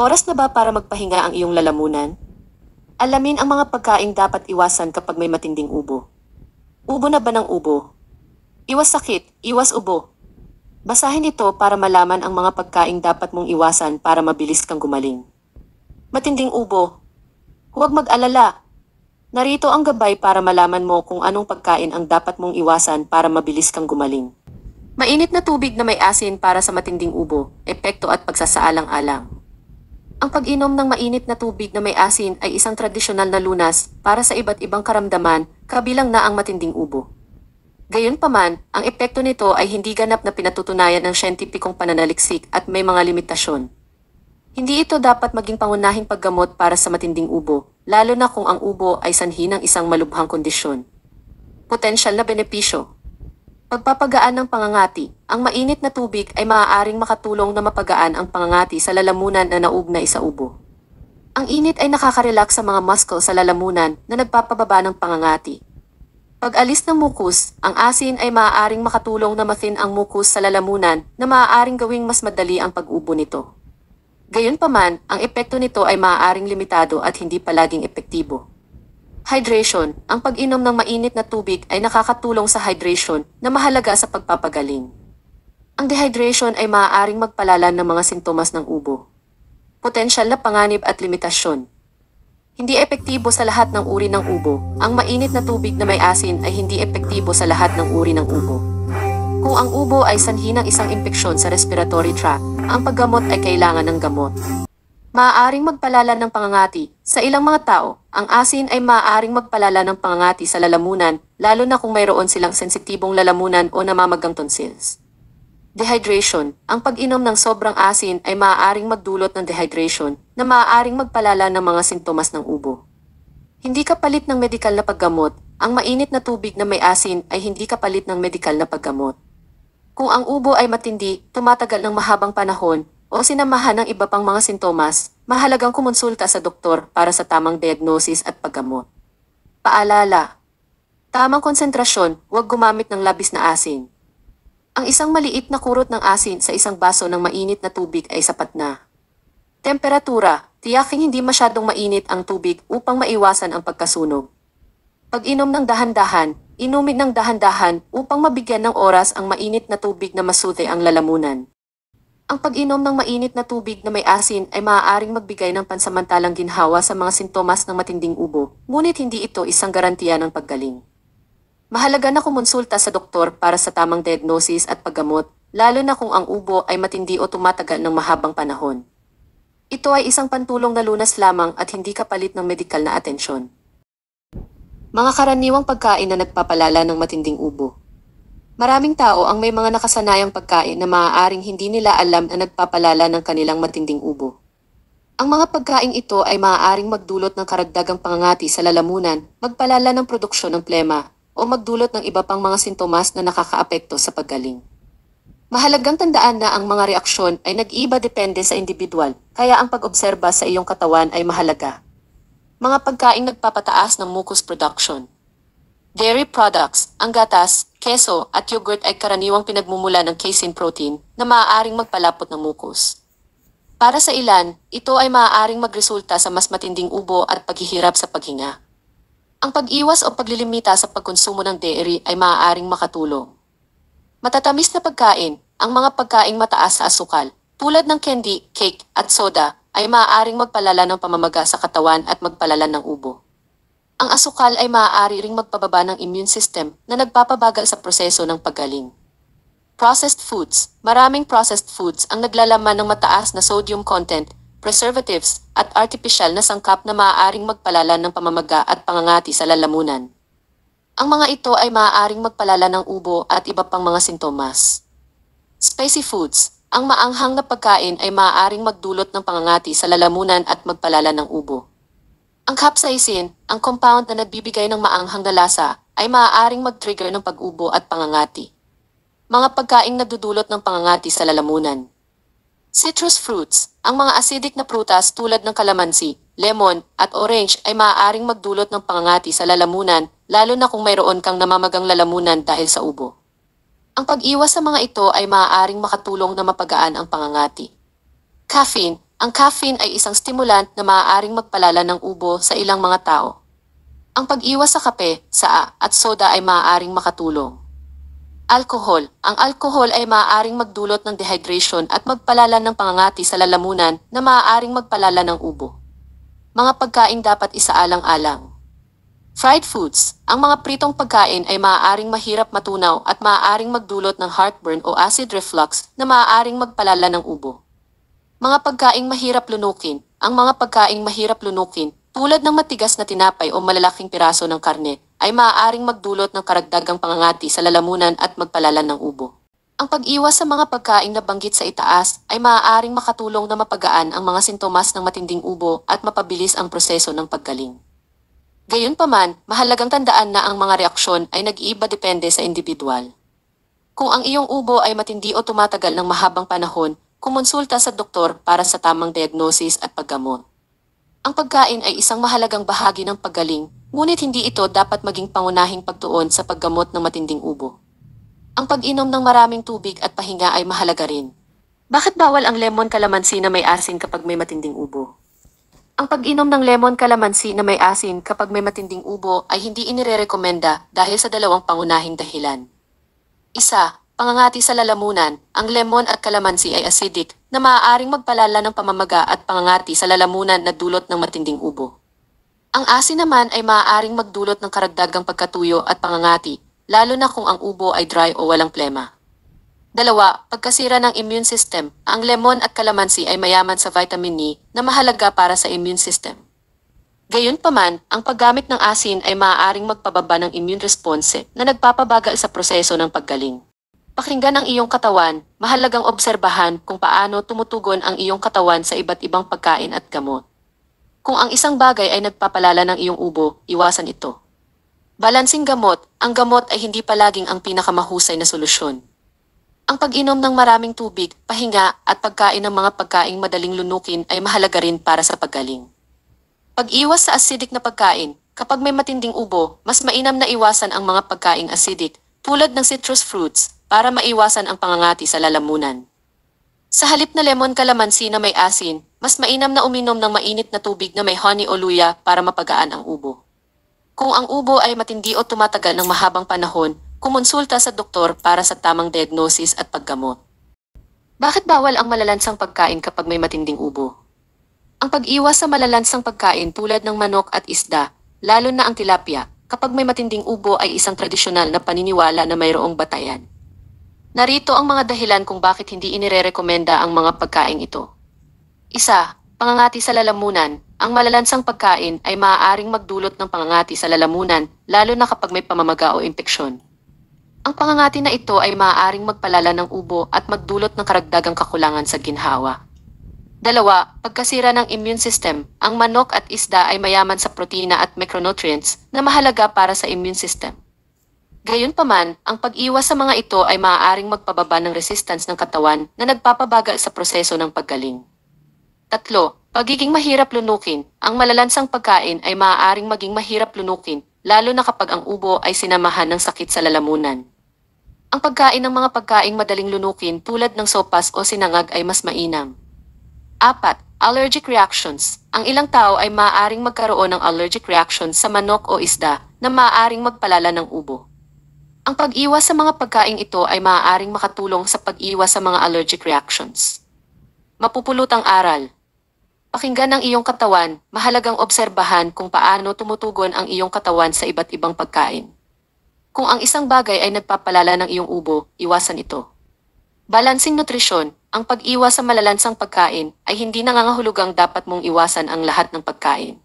Oras na ba para magpahinga ang iyong lalamunan? Alamin ang mga pagkaing dapat iwasan kapag may matinding ubo. Ubo na ba ng ubo? Iwas sakit, iwas ubo. Basahin ito para malaman ang mga pagkaing dapat mong iwasan para mabilis kang gumaling. Matinding ubo. Huwag mag-alala. Narito ang gabay para malaman mo kung anong pagkain ang dapat mong iwasan para mabilis kang gumaling. Mainit na tubig na may asin para sa matinding ubo, epekto at pagsasaalang-alang. Ang pag-inom ng mainit na tubig na may asin ay isang tradisyonal na lunas para sa iba't ibang karamdaman, kabilang na ang matinding ubo. Gayunpaman, ang epekto nito ay hindi ganap na pinatutunayan ng siyentipikong pananaliksik at may mga limitasyon. Hindi ito dapat maging pangunahing paggamot para sa matinding ubo, lalo na kung ang ubo ay sanhi ng isang malubhang kondisyon. Potensyal na benepisyo. Pagpapagaan ng pangangati. Ang mainit na tubig ay maaaring makatulong na mapagaan ang pangangati sa lalamunan na naugnay sa ubo. Ang init ay nakaka-relax sa mga muscle sa lalamunan na nagpapababa ng pangangati. Pag-alis ng mukus, ang asin ay maaaring makatulong na ma-thin ang mukus sa lalamunan na maaaring gawing mas madali ang pag-ubo nito. Gayunpaman, ang epekto nito ay maaaring limitado at hindi palaging epektibo. Hydration. Ang pag-inom ng mainit na tubig ay nakakatulong sa hydration na mahalaga sa pagpapagaling. Ang dehydration ay maaaring magpalala ng mga sintomas ng ubo. Potensyal na panganib at limitasyon. Hindi epektibo sa lahat ng uri ng ubo. Ang mainit na tubig na may asin ay hindi epektibo sa lahat ng uri ng ubo. Kung ang ubo ay sanhi ng isang impeksyon sa respiratory tract, ang paggamot ay kailangan ng gamot. Maaaring magpalala ng pangangati. Sa ilang mga tao, ang asin ay maaaring magpalala ng pangangati sa lalamunan, lalo na kung mayroon silang sensitibong lalamunan o namamagang tonsils. Dehydration. Ang pag-inom ng sobrang asin ay maaaring magdulot ng dehydration na maaaring magpalala ng mga sintomas ng ubo. Hindi kapalit ng medikal na paggamot. Ang mainit na tubig na may asin ay hindi kapalit ng medikal na paggamot. Kung ang ubo ay matindi, tumatagal ng mahabang panahon, o sinamahan ng iba pang mga sintomas, mahalagang kumonsulta sa doktor para sa tamang diagnosis at paggamot. Paalala. Tamang konsentrasyon, huwag gumamit ng labis na asin. Ang isang maliit na kurot ng asin sa isang baso ng mainit na tubig ay sapat na. Temperatura. Tiyaking hindi masyadong mainit ang tubig upang maiwasan ang pagkasunog. Pag-inom ng dahan-dahan, inumin ng dahan-dahan upang mabigyan ng oras ang mainit na tubig na masute ang lalamunan. Ang pag-inom ng mainit na tubig na may asin ay maaaring magbigay ng pansamantalang ginhawa sa mga sintomas ng matinding ubo, ngunit hindi ito isang garantiya ng paggaling. Mahalaga na kumonsulta sa doktor para sa tamang diagnosis at paggamot, lalo na kung ang ubo ay matindi o tumatagal ng mahabang panahon. Ito ay isang pantulong na lunas lamang at hindi kapalit ng medikal na atensyon. Mga karaniwang pagkain na nagpapalala ng matinding ubo. Maraming tao ang may mga nakasanayang pagkain na maaaring hindi nila alam na nagpapalala ng kanilang matinding ubo. Ang mga pagkain ito ay maaaring magdulot ng karagdagang pangangati sa lalamunan, magpalala ng produksyon ng plema, o magdulot ng iba pang mga sintomas na nakakaapekto sa paggaling. Mahalagang tandaan na ang mga reaksyon ay nag-iiba depende sa individual, kaya ang pag-obserba sa iyong katawan ay mahalaga. Mga pagkain nagpapataas ng mucus production. Dairy products, ang gatas, keso at yogurt ay karaniwang pinagmumula ng casein protein na maaaring magpalapot ng mucus. Para sa ilan, ito ay maaaring magresulta sa mas matinding ubo at paghihirap sa paghinga. Ang pag-iwas o paglilimita sa pagkonsumo ng dairy ay maaaring makatulong. Matatamis na pagkain, ang mga pagkaing mataas sa asukal, tulad ng candy, cake at soda, ay maaaring magpalala ng pamamaga sa katawan at magpalala ng ubo. Ang asukal ay maaari ring magpababa ng immune system na nagpapabagal sa proseso ng paggaling. Processed foods. Maraming processed foods ang naglalaman ng mataas na sodium content, preservatives, at artificial na sangkap na maaaring magpalala ng pamamaga at pangangati sa lalamunan. Ang mga ito ay maaaring magpalala ng ubo at iba pang mga sintomas. Spicy foods. Ang maanghang na pagkain ay maaaring magdulot ng pangangati sa lalamunan at magpalala ng ubo. Ang capsaicin, ang compound na nagbibigay ng maanghang na lasa, ay maaaring mag-trigger ng pag-ubo at pangangati. Mga pagkaing nagdudulot ng pangangati sa lalamunan. Citrus fruits, ang mga acidic na prutas tulad ng kalamansi, lemon, at orange ay maaaring magdulot ng pangangati sa lalamunan, lalo na kung mayroon kang namamagang lalamunan dahil sa ubo. Ang pag-iwas sa mga ito ay maaaring makatulong na mapagaan ang pangangati. Caffeine, Ang caffeine ay isang stimulant na maaaring magpalala ng ubo sa ilang mga tao. Ang pag-iwas sa kape, saa, at soda ay maaaring makatulong. Alcohol. Ang alcohol ay maaaring magdulot ng dehydration at magpalala ng pangangati sa lalamunan na maaaring magpalala ng ubo. Mga pagkain dapat isaalang-alang. Fried foods. Ang mga pritong pagkain ay maaaring mahirap matunaw at maaaring magdulot ng heartburn o acid reflux na maaaring magpalala ng ubo. Mga pagkaing mahirap lunukin. Ang mga pagkaing mahirap lunukin, tulad ng matigas na tinapay o malalaking piraso ng karne, ay maaaring magdulot ng karagdagang pangangati sa lalamunan at magpalala ng ubo. Ang pag-iwas sa mga pagkaing nabanggit sa itaas ay maaaring makatulong na mapagaan ang mga sintomas ng matinding ubo at mapabilis ang proseso ng paggaling. Gayunpaman, mahalagang tandaan na ang mga reaksyon ay nag-iiba depende sa individual. Kung ang iyong ubo ay matindi o tumatagal ng mahabang panahon, kumonsulta sa doktor para sa tamang diagnosis at paggamot. Ang pagkain ay isang mahalagang bahagi ng paggaling, ngunit hindi ito dapat maging pangunahing pagtuon sa paggamot ng matinding ubo. Ang pag-inom ng maraming tubig at pahinga ay mahalaga rin. Bakit bawal ang lemon kalamansi na may asin kapag may matinding ubo? Ang pag-inom ng lemon kalamansi na may asin kapag may matinding ubo ay hindi inirerekomenda dahil sa dalawang pangunahing dahilan. Isa, pangangati sa lalamunan. Ang lemon at kalamansi ay acidic na maaaring magpalala ng pamamaga at pangangati sa lalamunan na dulot ng matinding ubo. Ang asin naman ay maaaring magdulot ng karagdagang pagkatuyo at pangangati, lalo na kung ang ubo ay dry o walang plema. Dalawa, pagkasira ng immune system. Ang lemon at kalamansi ay mayaman sa vitamin E na mahalaga para sa immune system. Gayunpaman, ang paggamit ng asin ay maaaring magpababa ng immune response na nagpapabagal sa proseso ng paggaling. Pakinggan ang iyong katawan, mahalagang obserbahan kung paano tumutugon ang iyong katawan sa iba't ibang pagkain at gamot. Kung ang isang bagay ay nagpapalala ng iyong ubo, iwasan ito. Balansing gamot. Ang gamot ay hindi palaging ang pinakamahusay na solusyon. Ang pag-inom ng maraming tubig, pahinga at pagkain ng mga pagkaing madaling lunukin ay mahalaga rin para sa paggaling. Pag-iwas sa acidic na pagkain. Kapag may matinding ubo, mas mainam na iwasan ang mga pagkaing acidic tulad ng citrus fruits para maiwasan ang pangangati sa lalamunan. Sa halip na lemon kalamansi na may asin, mas mainam na uminom ng mainit na tubig na may honey o luya para mapagaan ang ubo. Kung ang ubo ay matindi o tumatagal ng mahabang panahon, kumonsulta sa doktor para sa tamang diagnosis at paggamot. Bakit bawal ang malalansang pagkain kapag may matinding ubo? Ang pag-iwas sa malalansang pagkain tulad ng manok at isda, lalo na ang tilapia, kapag may matinding ubo ay isang tradisyonal na paniniwala na mayroong batayan. Narito ang mga dahilan kung bakit hindi inirerekomenda ang mga pagkain ito. Isa, pangangati sa lalamunan. Ang malalansang pagkain ay maaaring magdulot ng pangangati sa lalamunan, lalo na kapag may pamamaga o impeksyon. Ang pangangati na ito ay maaaring magpalala ng ubo at magdulot ng karagdagang kakulangan sa ginhawa. Dalawa, pagkasira ng immune system. Ang manok at isda ay mayaman sa protina at micronutrients na mahalaga para sa immune system. Gayunpaman, ang pag-iwas sa mga ito ay maaaring magpababa ng resistance ng katawan na nagpapabagal sa proseso ng paggaling. Tatlo, pagiging mahirap lunukin. Ang malalansang pagkain ay maaaring maging mahirap lunukin, lalo na kapag ang ubo ay sinamahan ng sakit sa lalamunan. Ang pagkain ng mga pagkaing madaling lunukin tulad ng sopas o sinangag ay mas mainam. 4. Allergic reactions. Ang ilang tao ay maaaring magkaroon ng allergic reactions sa manok o isda na maaaring magpalala ng ubo. Ang pag-iwas sa mga pagkaing ito ay maaaring makatulong sa pag-iwas sa mga allergic reactions. Mapupulutang aral. Pakinggan ang iyong katawan, mahalagang obserbahan kung paano tumutugon ang iyong katawan sa iba't ibang pagkain. Kung ang isang bagay ay nagpapalala ng iyong ubo, iwasan ito. Balansing nutrisyon. Ang pag-iwas sa malalansang pagkain ay hindi nangangahulugang dapat mong iwasan ang lahat ng pagkain.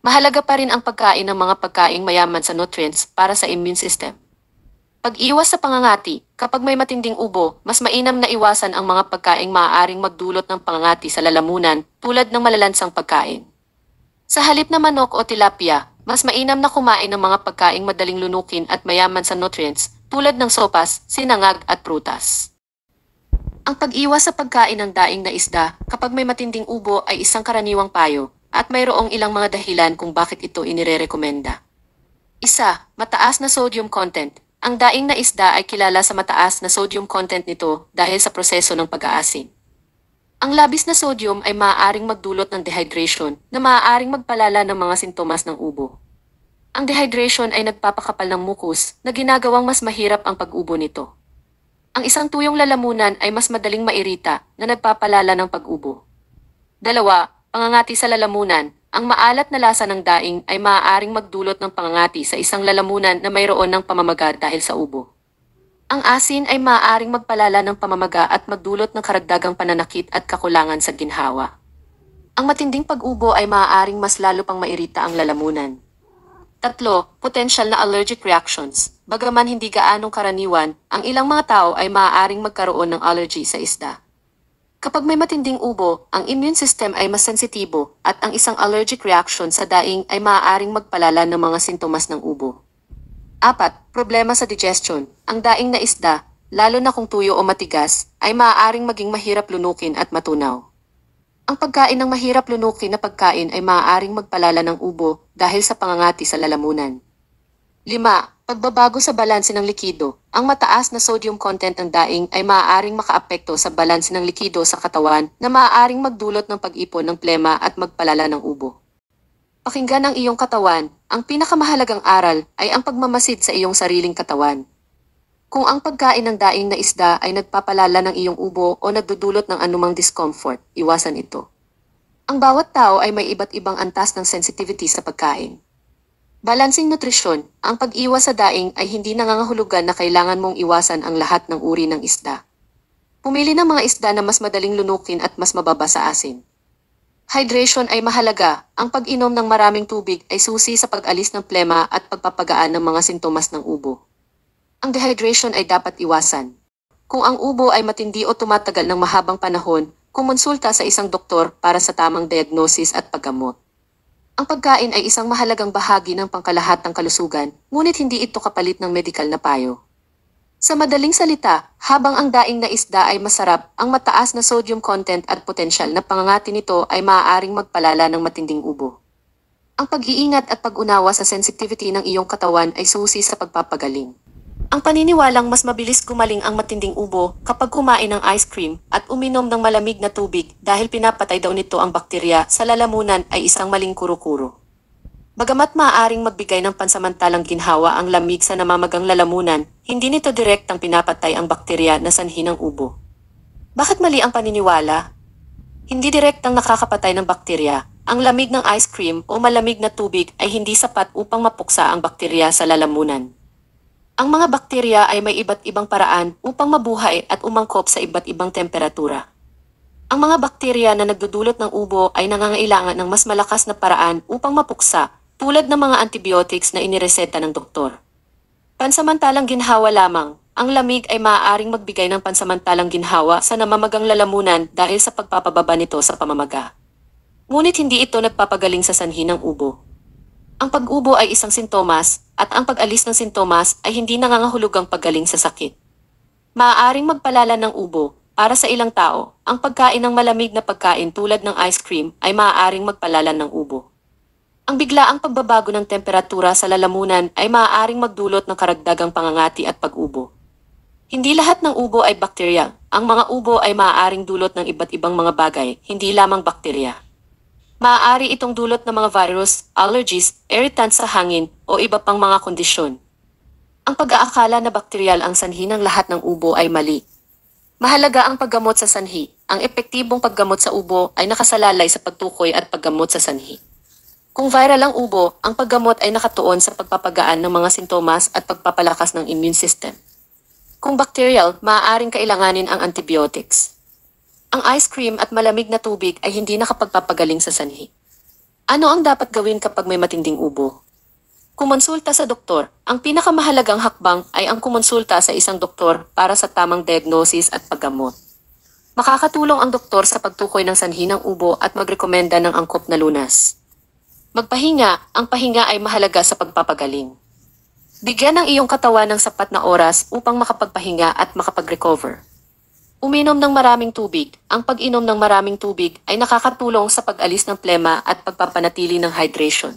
Mahalaga pa rin ang pagkain ng mga pagkaing mayaman sa nutrients para sa immune system. Pag-iwas sa pangangati. Kapag may matinding ubo, mas mainam na iwasan ang mga pagkaing maaaring magdulot ng pangangati sa lalamunan tulad ng malalansang pagkain. Sa halip na manok o tilapia, mas mainam na kumain ng mga pagkaing madaling lunukin at mayaman sa nutrients tulad ng sopas, sinangag at prutas. Ang pag-iwas sa pagkain ng daing na isda kapag may matinding ubo ay isang karaniwang payo at mayroong ilang mga dahilan kung bakit ito inirerekomenda. Isa, mataas na sodium content. Ang daing na isda ay kilala sa mataas na sodium content nito dahil sa proseso ng pag-aasin. Ang labis na sodium ay maaaring magdulot ng dehydration na maaaring magpalala ng mga sintomas ng ubo. Ang dehydration ay nagpapakapal ng mukus na ginagawang mas mahirap ang pag-ubo nito. Ang isang tuyong lalamunan ay mas madaling mairita na nagpapalala ng pag-ubo. Dalawa, pangangati sa lalamunan. Ang maalat na lasa ng daing ay maaaring magdulot ng pangangati sa isang lalamunan na mayroon ng pamamaga dahil sa ubo. Ang asin ay maaaring magpalala ng pamamaga at magdulot ng karagdagang pananakit at kakulangan sa ginhawa. Ang matinding pag-ubo ay maaaring mas lalo pang mairita ang lalamunan. Tatlo, potential na allergic reactions. Bagaman hindi gaanong karaniwan, ang ilang mga tao ay maaaring magkaroon ng allergy sa isda. Kapag may matinding ubo, ang immune system ay mas sensitibo at ang isang allergic reaction sa daing ay maaaring magpalala ng mga sintomas ng ubo. 4. Problema sa digestion. Ang daing na isda, lalo na kung tuyo o matigas, ay maaaring maging mahirap lunukin at matunaw. Ang pagkain ng mahirap lunukin na pagkain ay maaaring magpalala ng ubo dahil sa pangangati sa lalamunan. 5. Pagbabago sa balanse ng likido. Ang mataas na sodium content ng daing ay maaaring makaapekto sa balanse ng likido sa katawan na maaaring magdulot ng pag-ipon ng plema at magpalala ng ubo. Pakinggan ang iyong katawan. Ang pinakamahalagang aral ay ang pagmamasid sa iyong sariling katawan. Kung ang pagkain ng daing na isda ay nagpapalala ng iyong ubo o nagdudulot ng anumang discomfort, iwasan ito. Ang bawat tao ay may iba't ibang antas ng sensitivity sa pagkain. Balancing nutrisyon. Ang pag-iwas sa daing ay hindi nangangahulugan na kailangan mong iwasan ang lahat ng uri ng isda. Pumili ng mga isda na mas madaling lunukin at mas mababa sa asin. Hydration ay mahalaga. Ang pag-inom ng maraming tubig ay susi sa pag-alis ng plema at pagpapagaan ng mga sintomas ng ubo. Ang dehydration ay dapat iwasan. Kung ang ubo ay matindi o tumatagal ng mahabang panahon, kumonsulta sa isang doktor para sa tamang diagnosis at paggamot. Ang pagkain ay isang mahalagang bahagi ng pangkalahatang kalusugan, ngunit hindi ito kapalit ng medikal na payo. Sa madaling salita, habang ang daing na isda ay masarap, ang mataas na sodium content at potensyal na pangangati nito ay maaaring magpalala ng matinding ubo. Ang pag-iingat at pag-unawa sa sensitivity ng iyong katawan ay susi sa pagpapagaling. Ang paniniwalang mas mabilis gumaling ang matinding ubo kapag kumain ng ice cream at uminom ng malamig na tubig dahil pinapatay daw nito ang bakterya sa lalamunan ay isang maling kuro-kuro. Bagamat maaaring magbigay ng pansamantalang ginhawa ang lamig sa namamagang lalamunan, hindi nito direktang pinapatay ang bakterya na sanhi ng ubo. Bakit mali ang paniniwala? Hindi direktang nakakapatay ng bakterya. Ang lamig ng ice cream o malamig na tubig ay hindi sapat upang mapuksa ang bakterya sa lalamunan. Ang mga bakterya ay may iba't ibang paraan upang mabuhay at umangkop sa iba't ibang temperatura. Ang mga bakterya na nagdudulot ng ubo ay nangangailangan ng mas malakas na paraan upang mapuksa, tulad ng mga antibiotics na inireseta ng doktor. Pansamantalang ginhawa lamang, ang lamig ay maaaring magbigay ng pansamantalang ginhawa sa namamagang lalamunan dahil sa pagpapababa nito sa pamamaga. Ngunit hindi ito nagpapagaling sa sanhi ng ubo. Ang pag-ubo ay isang sintomas, at ang pag-alis ng sintomas ay hindi nangangahulugang paggaling sa sakit. Maaaring magpalala ng ubo. Para sa ilang tao, ang pagkain ng malamig na pagkain tulad ng ice cream ay maaaring magpalala ng ubo. Ang biglaang pagbabago ng temperatura sa lalamunan ay maaaring magdulot ng karagdagang pangangati at pag-ubo. Hindi lahat ng ubo ay bakterya. Ang mga ubo ay maaaring dulot ng iba't ibang mga bagay, hindi lamang bakterya. Maaari itong dulot ng mga virus, allergies, irritant sa hangin, o iba pang mga kondisyon. Ang pag-aakala na bakteryal ang sanhi ng lahat ng ubo ay mali. Mahalaga ang paggamot sa sanhi. Ang epektibong paggamot sa ubo ay nakasalalay sa pagtukoy at paggamot sa sanhi. Kung viral ang ubo, ang paggamot ay nakatuon sa pagpapagaan ng mga sintomas at pagpapalakas ng immune system. Kung bacterial, maaaring kailanganin ang antibiotics. Ang ice cream at malamig na tubig ay hindi nakapagpapagaling sa sanhi. Ano ang dapat gawin kapag may matinding ubo? Kumonsulta sa doktor. Ang pinakamahalagang hakbang ay ang kumonsulta sa isang doktor para sa tamang diagnosis at paggamot. Makakatulong ang doktor sa pagtukoy ng sanhi ng ubo at magrekomenda ng angkop na lunas. Magpahinga. Ang pahinga ay mahalaga sa pagpapagaling. Bigyan ang iyong katawan ng sapat na oras upang makapagpahinga at makapag-recover. Uminom ng maraming tubig. Ang pag-inom ng maraming tubig ay nakakatulong sa pag-alis ng plema at pagpapanatili ng hydration.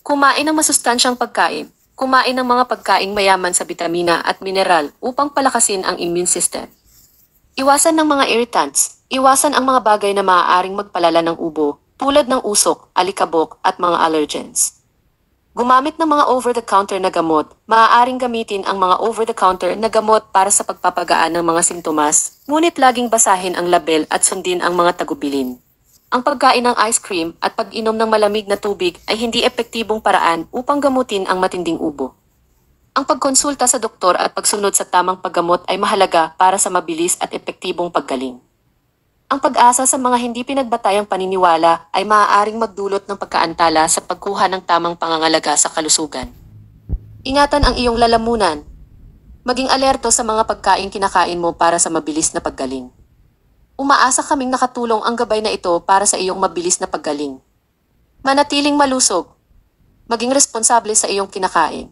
Kumain ng masustansyang pagkain. Kumain ng mga pagkaing mayaman sa bitamina at mineral upang palakasin ang immune system. Iwasan ng mga irritants. Iwasan ang mga bagay na maaaring magpalala ng ubo, tulad ng usok, alikabok, at mga allergens. Gumamit ng mga over-the-counter na gamot. Maaaring gamitin ang mga over-the-counter na gamot para sa pagpapagaan ng mga simptomas, ngunit laging basahin ang label at sundin ang mga tagubilin. Ang pagkain ng ice cream at pag-inom ng malamig na tubig ay hindi epektibong paraan upang gamutin ang matinding ubo. Ang pagkonsulta sa doktor at pagsunod sa tamang paggamot ay mahalaga para sa mabilis at epektibong paggaling. Ang pag-asa sa mga hindi pinagbatayang paniniwala ay maaaring magdulot ng pagkaantala sa pagkuha ng tamang pangangalaga sa kalusugan. Ingatan ang iyong lalamunan. Maging alerto sa mga pagkain kinakain mo para sa mabilis na paggaling. Umaasa kaming nakatulong ang gabay na ito para sa iyong mabilis na paggaling. Manatiling malusog. Maging responsable sa iyong kinakain.